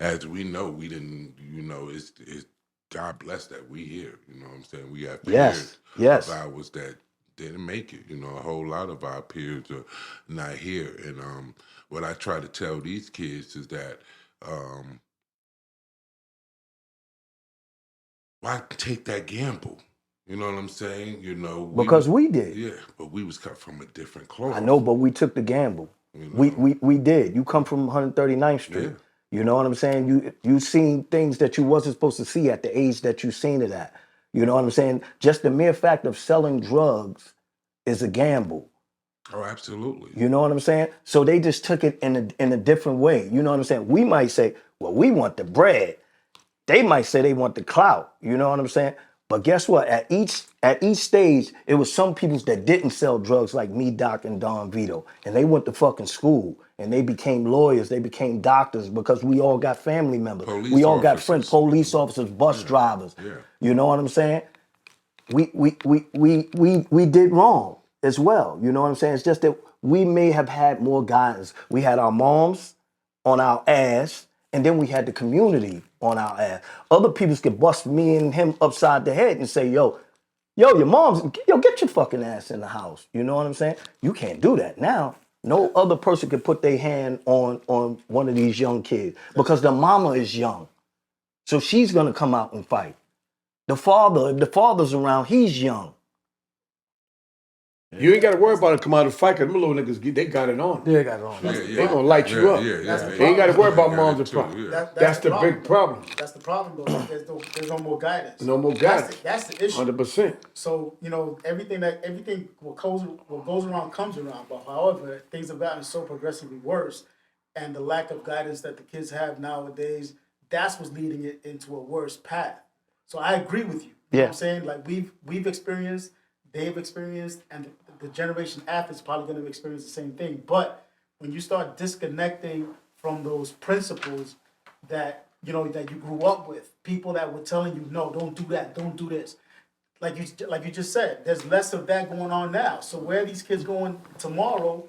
as we know, we didn't, it's God bless that we here. You know what I'm saying? We have Yes, peers of yes. ours that didn't make it. A whole lot of our peers are not here. And what I try to tell these kids is that why take that gamble? You know what I'm saying? Because we did. Yeah, but we was cut from a different I cloth. know, but we took the gamble. We did. You come from 139th Street. Yeah. You know what I'm saying? You seen things that you wasn't supposed to see at the age that you seen it at. You know what I'm saying? Just the mere fact of selling drugs is a gamble. Oh, absolutely. You know what I'm saying? So they just took it in a different way. You know what I'm saying? We might say, well, we want the bread. They might say they want the clout. You know what I'm saying? But guess what? At each stage, it was some people that didn't sell drugs like me, Doc, and Don Vito. And they went to fucking school. And they became lawyers. They became doctors because we all got family members. We all got friends, police officers, bus drivers. Yeah. You know what I'm saying? We did wrong as well. You know what I'm saying? It's just that we may have had more guidance. We had our moms on our ass, and then we had the community on our ass. Other people could bust me and him upside the head and say, yo, your mom's, get your fucking ass in the house. You know what I'm saying? You can't do that now. No other person could put their hand on one of these young kids because the mama is young. So she's gonna come out and fight. The father, if the father's around, he's young. You ain't got to worry about it come out of the fight because them little niggas, they got it on. They got it on. They going to light you up. They ain't got to worry about moms and pops. That's the big problem. That's the problem, though. There's no more guidance. No more guidance. That's the issue. 100%. So, everything what goes around comes around. But however, things have gotten so progressively worse, and the lack of guidance that the kids have nowadays, that's what's leading it into a worse path. So I agree with you. You know what I'm saying? Like we've experienced, they've experienced, and the generation after is probably going to experience the same thing. But when you start disconnecting from those principles that that you grew up with, people that were telling you, no, don't do that, don't do this. Like you just said, there's less of that going on now. So where are these kids going tomorrow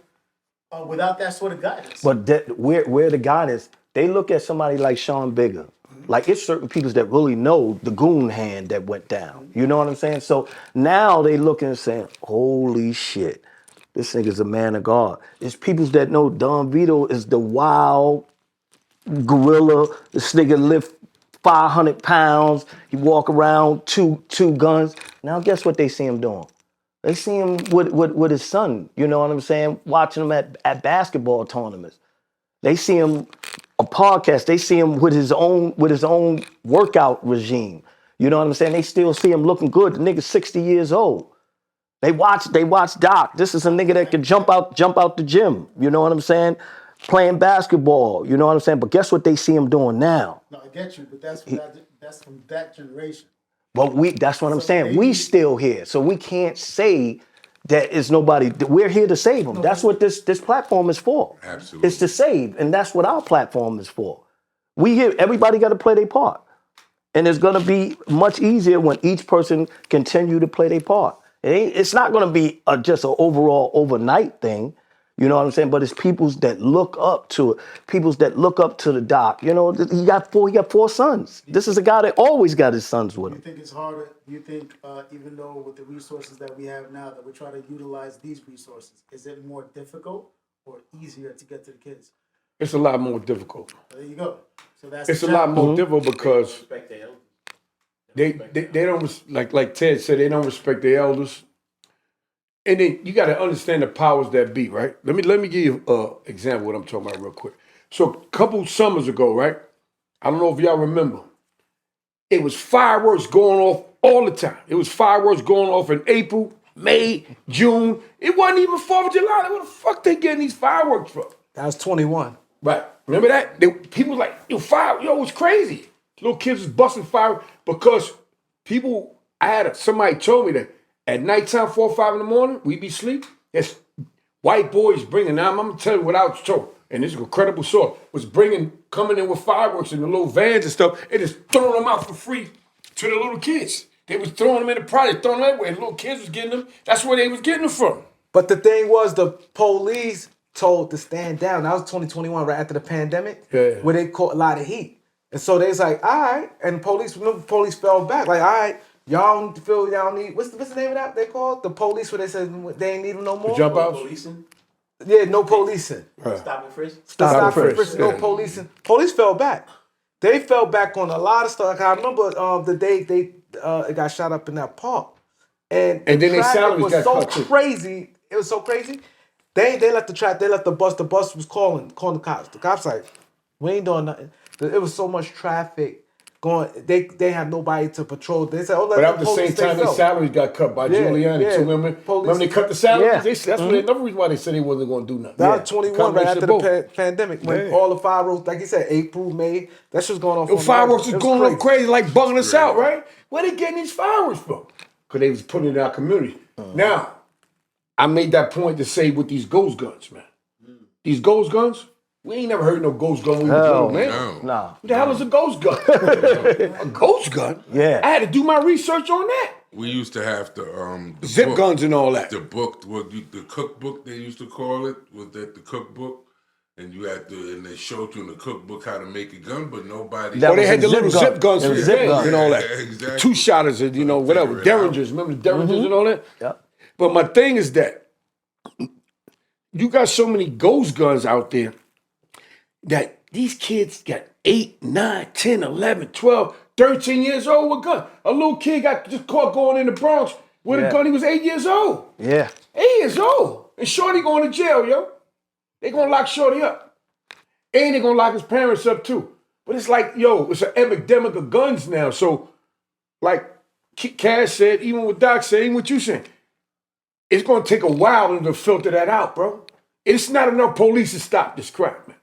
without that sort of guidance? But where the guidance, they look at somebody like Sean Bigga. Like it's certain people that really know the goon hand that went down. You know what I'm saying? So now they looking and saying, holy shit, this nigga's a man of God. It's people that know Don Vito is the wild gorilla. This nigga lift 500 pounds. He walk around two guns. Now guess what they see him doing? They see him with his son. You know what I'm saying? Watching him at basketball tournaments. They see him a podcast. They see him with his own workout regime. You know what I'm saying? They still see him looking good. The nigga's 60 years old. They watch Doc. This is a nigga that can jump out the gym. You know what I'm saying? Playing basketball. You know what I'm saying? But guess what they see him doing now? No, I get you, but that's from that generation. But that's what I'm saying. We still here, so we can't say that is nobody. We're here to save them. That's what this platform is for. Absolutely. It's to save, and that's what our platform is for. We here. Everybody got to play their part, and it's gonna be much easier when each person continue to play their part. It's not gonna be just an overall overnight thing. You know what I'm saying? But it's peoples that look up to it. Peoples that look up to the Doc. You know, he got four sons. This is a guy that always got his sons with him. You think it's harder? You think even though with the resources that we have now, that we try to utilize these resources, is it more difficult or easier to get to the kids? It's a lot more difficult. There you go. So it's a lot more difficult because they don't, like Ted said, they don't respect their elders. And then you got to understand the powers that be, right? Let me give you an example of what I'm talking about real quick. So a couple summers ago, right? I don't know if y'all remember. It was fireworks going off all the time. It was fireworks going off in April, May, June. It wasn't even 4th of July. Where the fuck they getting these fireworks from? That was 21. Right. Remember that? People like, it's crazy. Little kids was busting fire because people, somebody told me that at nighttime, 4 or 5 in the morning, we be asleep. It's white boys bringing, now I'm going to tell you what I was told, and this is a credible source, was coming in with fireworks in the little vans and stuff, and just throwing them out for free to the little kids. They was throwing them in the project, throwing them everywhere. The little kids was getting them. That's where they was getting them from. But the thing was, the police told to stand down. That was 2021, right after the pandemic, where they caught a lot of heat. And so they was like, all right. And police fell back. Like, all right, y'all feel y'all need, what's the name of that they called? The police where they said they ain't need them no more? Jump outs? Policing? Yeah, no policing. Stop and frisk? Stop and frisk, frisk, no yeah. policing. Police fell back. They fell back on a lot of stuff. Like, I remember the day it got shot up in that park. And then the their traffic salaries was got so cut, too. crazy. It was so crazy. They left the bus. The bus was calling the cops. The cops like, we ain't doing nothing. It was so much traffic going. They had nobody to patrol. They said, oh, let But the at the same police time, stay their so. salaries got cut by Yeah, Giuliani. yeah. So remember Police- they cut the salaries? Yeah. That's another reason why they said they wasn't going to do nothing. That was 21 right after the pandemic when Yeah. all the fireworks, like you said, April, May, that shit's going off. The on fireworks It was going off crazy, like bugging us Right. out, right? Where they getting these fireworks from? Because they was putting it in our community. Now, I made that point to say with these ghost guns, man. These ghost guns, we ain't never heard no ghost gun when we was Hell little, man. No. Nah. What the hell is a ghost gun? A ghost gun? Yeah. I had to do my research on that. We used to have the Zip book, guns and all that. The book, the cookbook they used to call it, was that the cookbook? And you had to, and they showed you in the cookbook how to make a gun, but nobody. That Or they was had a the little zip gun. zip guns It for was the zip games guns. and all that. Yeah, exactly. Two shotters and, whatever. Figure it out. Derringers. Remember the Derringers and all that? Yep. But my thing is that you got so many ghost guns out there that these kids got 8, 9, 10, 11, 12, 13 years old with a gun. A little kid got just caught going in the Bronx with a Yeah. gun. He was 8 years old. Yeah. 8 years old. And Shorty going to jail, yo. They gonna lock Shorty up. And they gonna lock his parents up too. But it's like, yo, it's an epidemic of guns now. So, like Cash said, even what Doc said, even what you saying, it's gonna take a while to filter that out, bro. It's not enough police to stop this crap, man.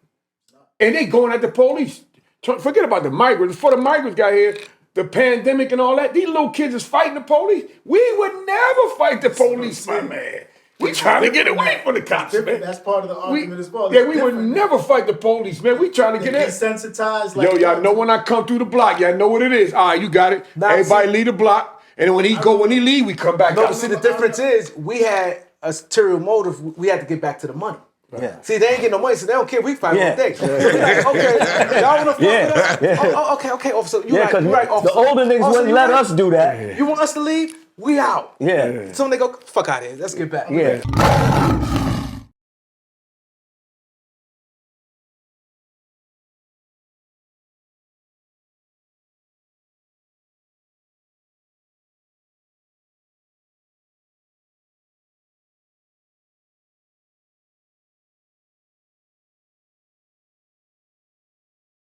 And they going at the police. Forget about the migrants. Before the migrants got here, the pandemic and all that, these little kids is fighting the police. We would never fight the police, my man. We trying to get away from the cops, man. That's part of the argument as well. Yeah, It's we would different. never fight the police, man. We trying to They're get in. desensitized. Yo, y'all know when I come through the block, y'all know what it is. All right, you got it. Now, Everybody see- leave the block, and when he leave, we come back No, out. but see, the difference is we had a ulterior motive. We had to get back to the money. Yeah. See, they ain't getting no money, so they don't care. We fight Yeah. all day. So we like, okay, y'all wanna fuck Yeah. with us? Yeah. Okay, officer. You Yeah, right, because you right, the officer. older niggas Officer, wouldn't you let right? us do that. You want us to leave? We out. Yeah. So when they go, fuck out of here. Let's get back. Yeah.